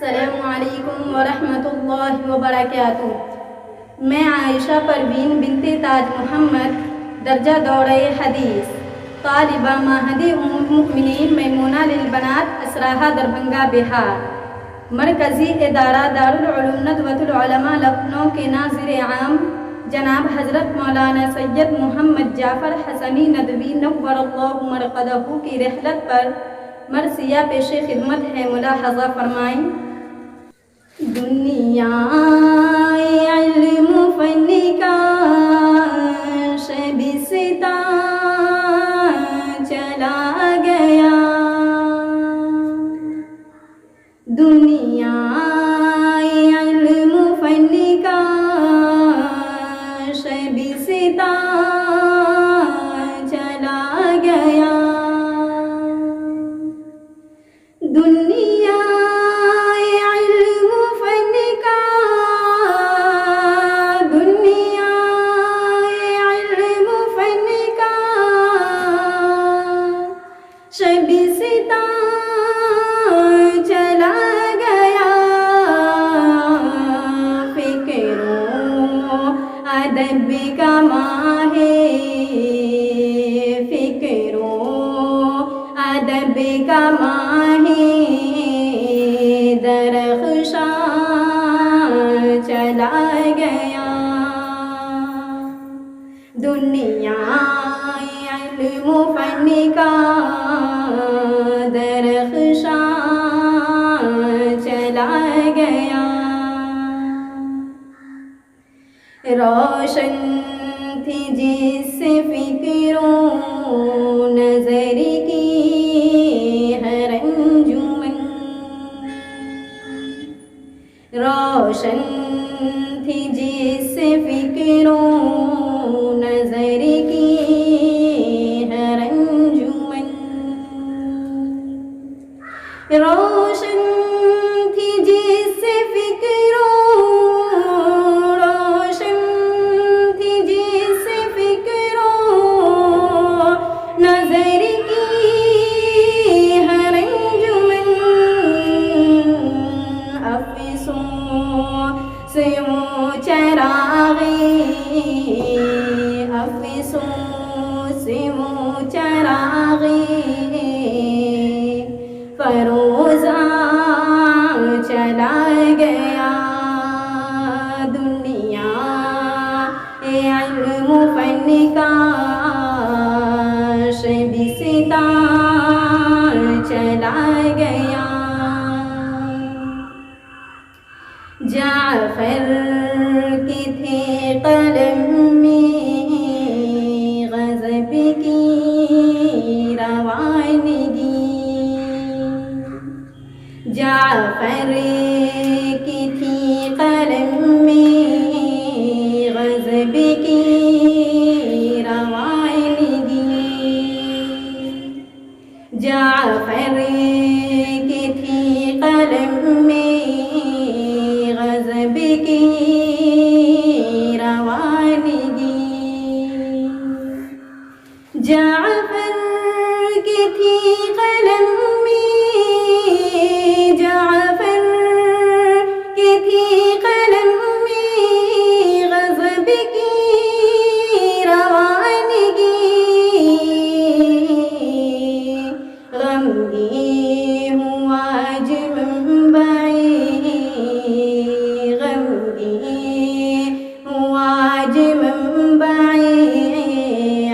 السلام علیکم ورحمۃ اللہ وبرکاتہ۔ میں عائشہ پروین بنت تاج محمد، درجہ دورہ حدیث، طالبہ معہد ام المؤمنین میمونہ للبنات اسراہا دربھنگا بہار، مرکزی ادارہ دارالعلوم ندوۃ العلماء لکھنؤ کے ناظر عام جناب حضرت مولانا سید محمد جعفر حسنی ندوی نور اللہ مرقدہ کی رحلت پر مرثیہ پیش خدمت ہے، ملاحظہ فرمائیں۔ دنیا علم فن کا شبستہ چلا گیا، دنیا علم فن کا شبستہ چلا گیا، دنیا علم فن کا، دنیا علم فن کا شبستہ چلا گیا، فکر و ادب کا ماہ، فکر و ادب کا ماہ درخشاں چلا گیا، دنیا علم فن کا درخشاں چلا گیا، روشن تھی جس سے فکر و نظر کی ہر انجمن، روشن تھی جس سے فکر و نظر کی ہر انجمن، روشن تھی جس سے فکر و، روشن تھی جس سے فکر و نظر کی ہر انجمن، افسوں سے وہ چراغی، افسوں سے وہ چراغی فروزاں چلا گیا، دنیا علم فن کا شبستہ چلا گیا، جعفر کی تھی قلم میں غضب کی روانگی، جعفر کی تھی قلم میں غضب کی روانگی، جعفر کی تھی قلم میں غضب کی روانگی، جعفر کی تھی قلم میں، جعفر کی تھی قلم میں غضب کی روانگی، غمگی ہوا آج منبعِ، غمگی ہوا آج منبعِ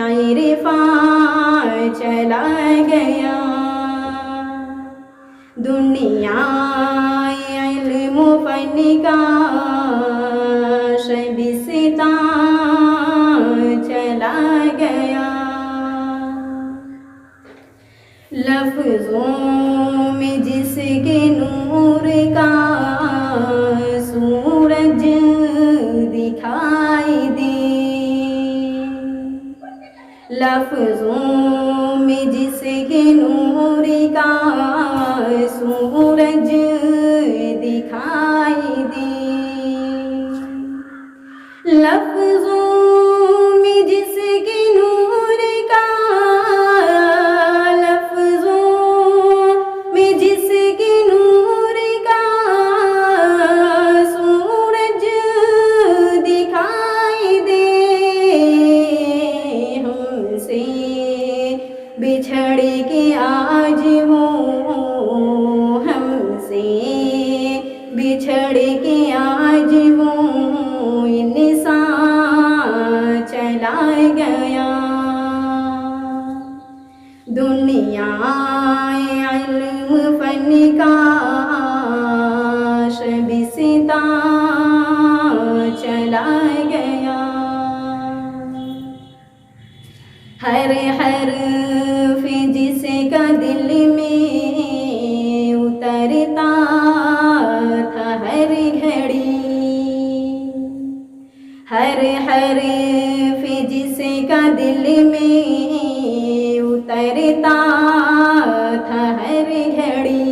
عرفاں چلا گیا، دنیا علم فن کا شبستہ چلا گیا، لفظوں میں جس کے نور کا سورج دکھائی دے، لفظوں میں جس کے نور کا سورج دکھائی دے، لفظوں میں جس کے نور کا، لفظوں میں جس کے نور کا سے بچھڑ کے آج وہ انسان چلا گیا. دنیا علم فن کا شبستہ چلا گیا. ہر حرف جس کا دل میں اترتا تھا ہر گھڑی، ہر حرف جس کا دل میں اترتا تھا ہر گھڑی،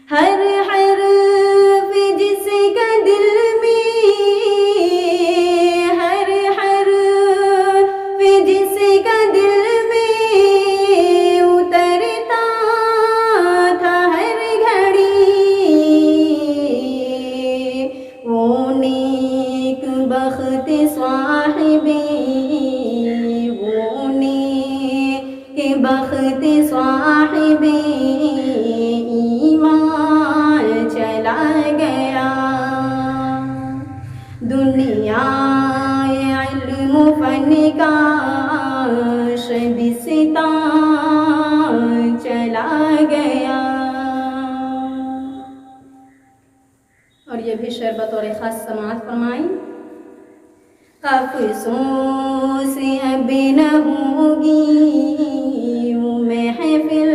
ہر حرف جس کا دل میں، ہر حرف جس کا دل میں اترتا تھا ہر گھڑی. وہ نیک بخت صاحبِ، وہ نیک بخت صاحب ایمان چلا گیا. دنیا علم فن کا شبستہ چلا گیا. اور یہ بھی شعر بطور خاص سماعت فرمائیں. افسوس اب نہ ہوگی وہ محفل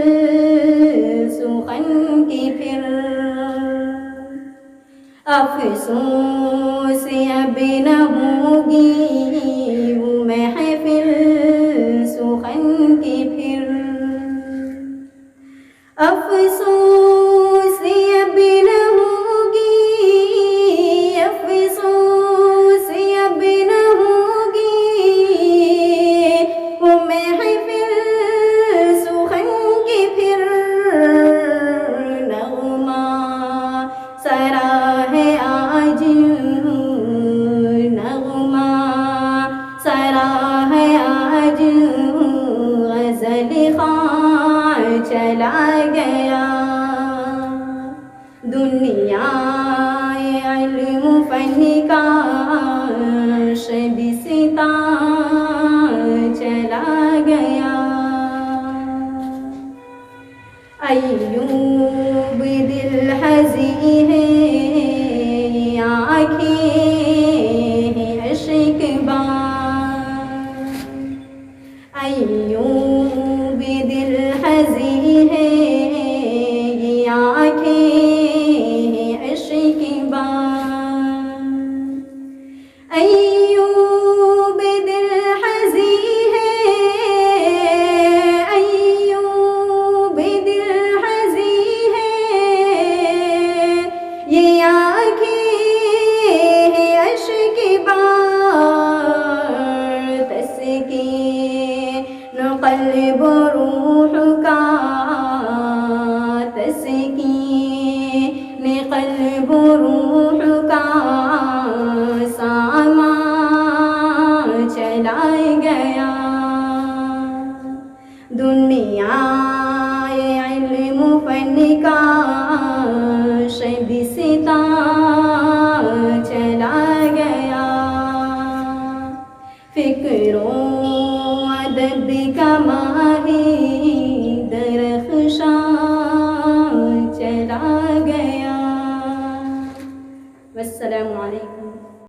سخن کی پھر، افسوس اب نہ ہوگی وہ محفل سخن کی پھر، افسوس اب نہ ہوگی، افسوس اب نہ ہوگی وہ محفل سخن کی پھر. نغمہ سرا ہے آج، نغمہ سرا ہے آج، غزل خواں چلا گیا. دنیا علم فن کا شبستہ چلا گیا. ایوب دل ہنسی ہے، آنکھیں ہیں عشق بار، ایوب دل ہنسی ہے، آنکھیں ہیں عشق بار. ایوب دل ہنسی ہے، ایوب دل ہنسی ہے، یہ آنکھیں ہیں عشق بار. تسکین قلب و روح کا، تسکین قلب و روح کا سامان چلا گیا. دنیا علم فن کا شبستہ چلا گیا. فکر و ادب کا ماہی درخشاں چلا گیا. والسلام علیکم.